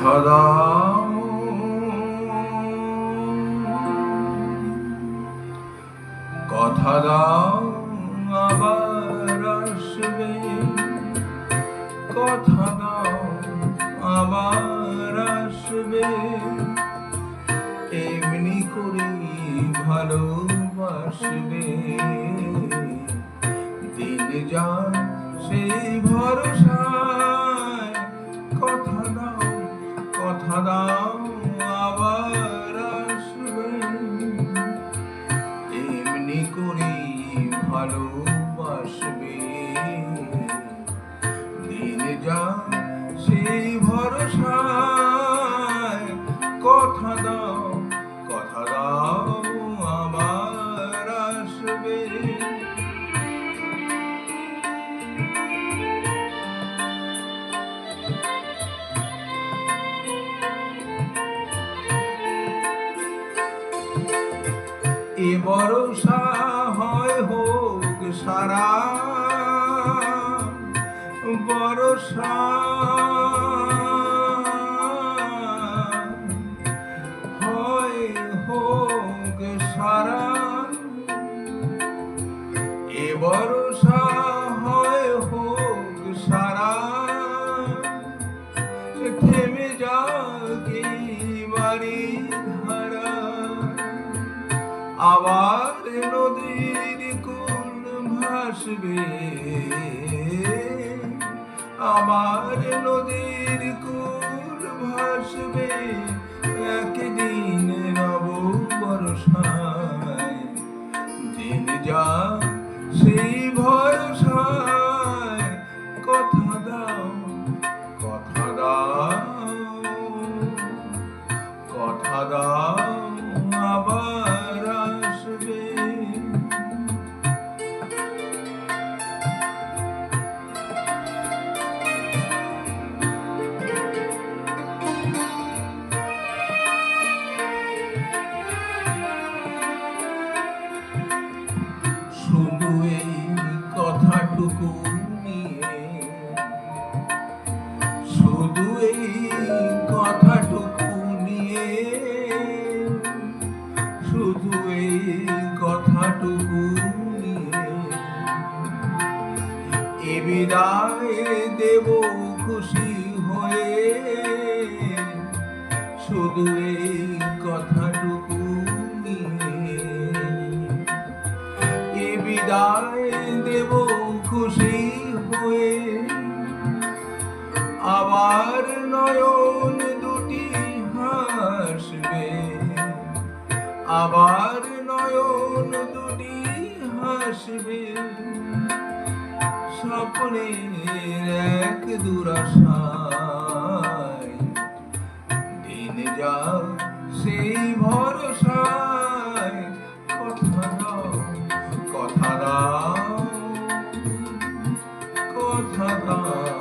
কথা দাও, কথা দাও আবার আসবে, কথা দাও আবার আসবে, এমনি করে ভালোবাসবে। দিন যান সেই ভরসায়, কথা দাও, কথা দাও আবার আসবে, এমনি করে ভালোবাসবে। দিন যান সেই ভরসায়, কথা দাও, কথা দাও আবার আসবে। এ ভরসা হয় হোক সারা, ভরসা হয় হোক সারা, এ ভরসা হয় হোক সারা, থেমে যাক এই বাড়ির ধারা, আবার নদীর কুল ভাসবে, আবার নদীর কুল ভাসবে, একদিন নব বর্ষায়। দিন যা সেই ভরসায়, কথা দাও, কথা দাও, কথা দাও আবার আসবে। শুধু এই কথাটুকু নিয়ে, শুধু এই কথাটুকু নিয়ে, শুধু এই কথাটুকু নিয়ে, এ বিদায় দেব খুশি হয়ে, শুধু এই কথাটুকু নিয়ে, এ বিদায় দেব খুশি হয়ে, আবার নয়ন দুটি হাসবে, আবার নয়ন দুটি হাসবে, স্বপ্নের এক দুরাশায়। দিন যা সেই ভরসায়, কথা দাও, কথা দাও, কথা দাও।